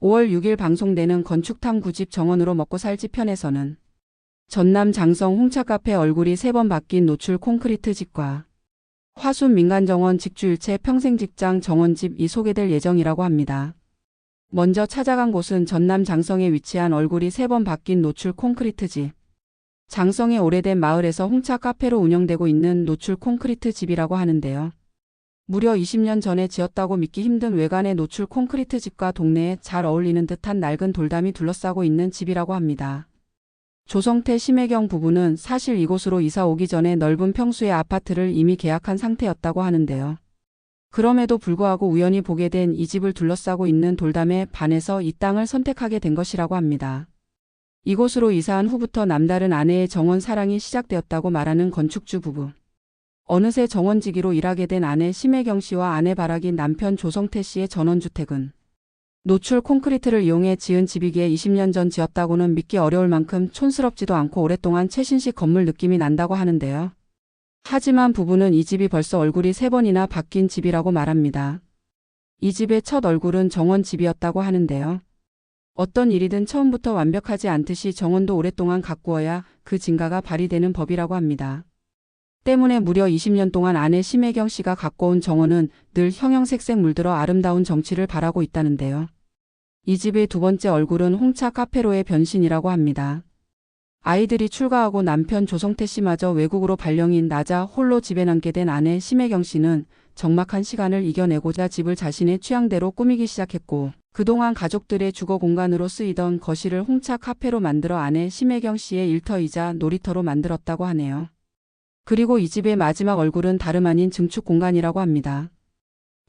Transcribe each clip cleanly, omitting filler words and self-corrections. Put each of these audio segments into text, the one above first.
5월 6일 방송되는 건축탐구집 정원으로 먹고 살지 편에서는 전남 장성 홍차카페 얼굴이 3번 바뀐 노출 콘크리트 집과 화순 민간정원 직주일체 평생직장 정원집이 소개될 예정이라고 합니다. 먼저 찾아간 곳은 전남 장성에 위치한 얼굴이 3번 바뀐 노출 콘크리트 집. 장성의 오래된 마을에서 홍차카페로 운영되고 있는 노출 콘크리트 집이라고 하는데요. 무려 20년 전에 지었다고 믿기 힘든 외관의 노출 콘크리트 집과 동네에 잘 어울리는 듯한 낡은 돌담이 둘러싸고 있는 집이라고 합니다. 조성태 심혜경 부부는 사실 이곳으로 이사 오기 전에 넓은 평수의 아파트를 이미 계약한 상태였다고 하는데요. 그럼에도 불구하고 우연히 보게 된 이 집을 둘러싸고 있는 돌담에 반해서 이 땅을 선택하게 된 것이라고 합니다. 이곳으로 이사한 후부터 남다른 아내의 정원 사랑이 시작되었다고 말하는 건축주 부부. 어느새 정원지기로 일하게 된 아내 심혜경 씨와 아내 바라긴 남편 조성태 씨의 전원주택은 노출 콘크리트를 이용해 지은 집이기에 20년 전 지었다고는 믿기 어려울 만큼 촌스럽지도 않고 오랫동안 최신식 건물 느낌이 난다고 하는데요. 하지만 부부는 이 집이 벌써 얼굴이 3번이나 바뀐 집이라고 말합니다. 이 집의 첫 얼굴은 정원집이었다고 하는데요. 어떤 일이든 처음부터 완벽하지 않듯이 정원도 오랫동안 가꾸어야 그 진가가 발휘되는 법이라고 합니다. 때문에 무려 20년 동안 아내 심혜경 씨가 가꿔온 정원은 늘 형형색색 물들어 아름다운 정취를 바라고 있다는데요. 이 집의 2번째 얼굴은 홍차 카페로의 변신이라고 합니다. 아이들이 출가하고 남편 조성태 씨마저 외국으로 발령인 나자 홀로 집에 남게 된 아내 심혜경 씨는 적막한 시간을 이겨내고자 집을 자신의 취향대로 꾸미기 시작했고, 그동안 가족들의 주거 공간으로 쓰이던 거실을 홍차 카페로 만들어 아내 심혜경 씨의 일터이자 놀이터로 만들었다고 하네요. 그리고 이 집의 마지막 얼굴은 다름 아닌 증축 공간이라고 합니다.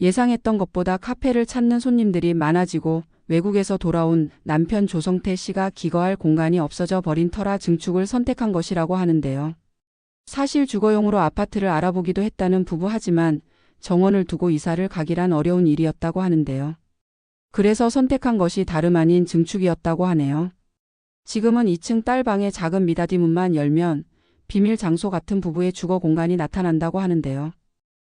예상했던 것보다 카페를 찾는 손님들이 많아지고 외국에서 돌아온 남편 조성태 씨가 기거할 공간이 없어져 버린 터라 증축을 선택한 것이라고 하는데요. 사실 주거용으로 아파트를 알아보기도 했다는 부부 하지만 정원을 두고 이사를 가기란 어려운 일이었다고 하는데요. 그래서 선택한 것이 다름 아닌 증축이었다고 하네요. 지금은 2층 딸방의 작은 미닫이 문만 열면 비밀 장소 같은 부부의 주거 공간이 나타난다고 하는데요.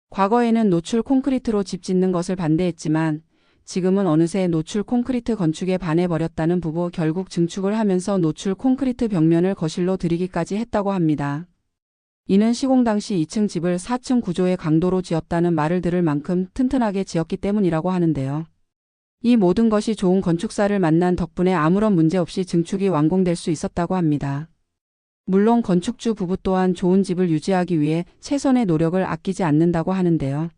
과거에는 노출 콘크리트로 집 짓는 것을 반대했지만 지금은 어느새 노출 콘크리트 건축에 반해버렸다는 부부. 결국 증축을 하면서 노출 콘크리트 벽면을 거실로 들이기까지 했다고 합니다. 이는 시공 당시 2층 집을 4층 구조의 강도로 지었다는 말을 들을 만큼 튼튼하게 지었기 때문이라고 하는데요. 이 모든 것이 좋은 건축사를 만난 덕분에 아무런 문제 없이 증축이 완공될 수 있었다고 합니다. 물론 건축주 부부 또한 좋은 집을 유지하기 위해 최선의 노력을 아끼지 않는다고 하는데요.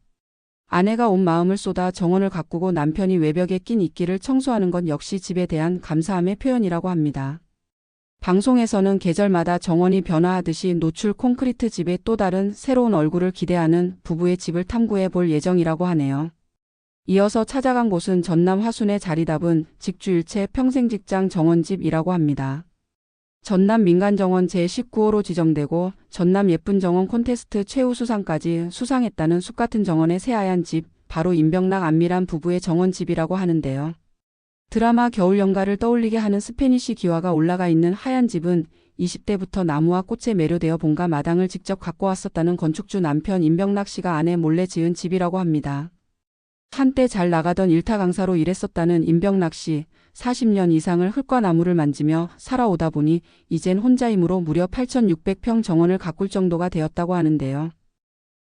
아내가 온 마음을 쏟아 정원을 가꾸고 남편이 외벽에 낀 이끼를 청소하는 건 역시 집에 대한 감사함의 표현이라고 합니다. 방송에서는 계절마다 정원이 변화하듯이 노출 콘크리트 집의 또 다른 새로운 얼굴을 기대하는 부부의 집을 탐구해 볼 예정이라고 하네요. 이어서 찾아간 곳은 전남 화순에 자리 잡은 직주일체 평생직장 정원집이라고 합니다. 전남 민간정원 제19호로 지정되고 전남 예쁜정원 콘테스트 최우수상까지 수상했다는 숲같은 정원의 새하얀 집, 바로 임병락 안미란 부부의 정원집이라고 하는데요. 드라마 겨울연가를 떠올리게 하는 스페니쉬 기와가 올라가 있는 하얀 집은 20대부터 나무와 꽃에 매료되어 본가 마당을 직접 갖고 왔었다는 건축주 남편 임병락 씨가 아내 몰래 지은 집이라고 합니다. 한때 잘 나가던 일타 강사로 일했었다는 임병락 씨, 40년 이상을 흙과 나무를 만지며 살아오다 보니 이젠 혼자이므로 무려 8,600평 정원을 가꿀 정도가 되었다고 하는데요.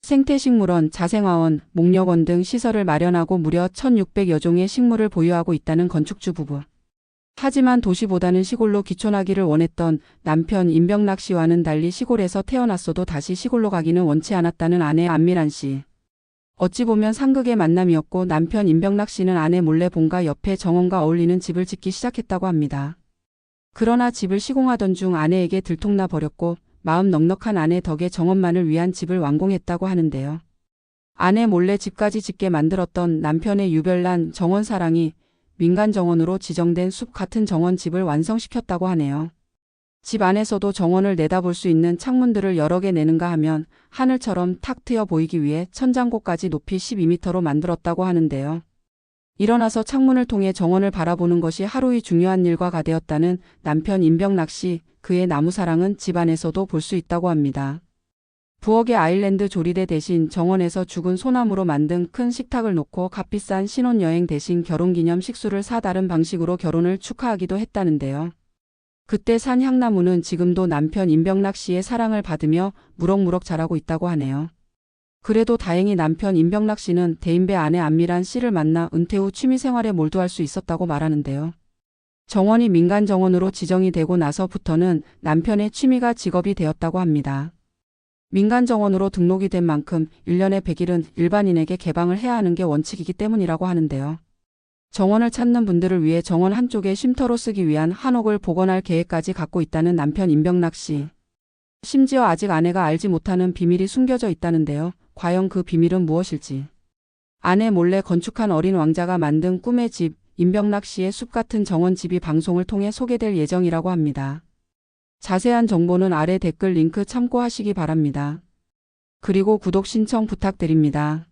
생태식물원, 자생화원, 목력원 등 시설을 마련하고 무려 1,600여 종의 식물을 보유하고 있다는 건축주 부부. 하지만 도시보다는 시골로 귀촌하기를 원했던 남편 임병락 씨와는 달리 시골에서 태어났어도 다시 시골로 가기는 원치 않았다는 아내 안미란 씨. 어찌 보면 상극의 만남이었고 남편 임병락 씨는 아내 몰래 본가 옆에 정원과 어울리는 집을 짓기 시작했다고 합니다. 그러나 집을 시공하던 중 아내에게 들통나 버렸고 마음 넉넉한 아내 덕에 정원만을 위한 집을 완공했다고 하는데요. 아내 몰래 집까지 짓게 만들었던 남편의 유별난 정원 사랑이 민간 정원으로 지정된 숲 같은 정원집을 완성시켰다고 하네요. 집 안에서도 정원을 내다볼 수 있는 창문들을 여러 개 내는가 하면 하늘처럼 탁 트여 보이기 위해 천장고까지 높이 12m로 만들었다고 하는데요. 일어나서 창문을 통해 정원을 바라보는 것이 하루의 중요한 일과가 되었다는 남편 임병락 씨, 그의 나무사랑은 집 안에서도 볼 수 있다고 합니다. 부엌에 아일랜드 조리대 대신 정원에서 죽은 소나무로 만든 큰 식탁을 놓고 값비싼 신혼여행 대신 결혼기념 식수를 사 다른 방식으로 결혼을 축하하기도 했다는데요. 그때 산 향나무는 지금도 남편 임병락 씨의 사랑을 받으며 무럭무럭 자라고 있다고 하네요. 그래도 다행히 남편 임병락 씨는 대인배 아내 안미란 씨를 만나 은퇴 후 취미생활에 몰두할 수 있었다고 말하는데요. 정원이 민간정원으로 지정이 되고 나서부터는 남편의 취미가 직업이 되었다고 합니다. 민간정원으로 등록이 된 만큼 1년에 100일은 일반인에게 개방을 해야 하는 게 원칙이기 때문이라고 하는데요. 정원을 찾는 분들을 위해 정원 한쪽에 쉼터로 쓰기 위한 한옥을 복원할 계획까지 갖고 있다는 남편 임병락 씨. 심지어 아직 아내가 알지 못하는 비밀이 숨겨져 있다는데요. 과연 그 비밀은 무엇일지. 아내 몰래 건축한 어린 왕자가 만든 꿈의 집, 임병락 씨의 숲 같은 정원집이 방송을 통해 소개될 예정이라고 합니다. 자세한 정보는 아래 댓글 링크 참고하시기 바랍니다. 그리고 구독 신청 부탁드립니다.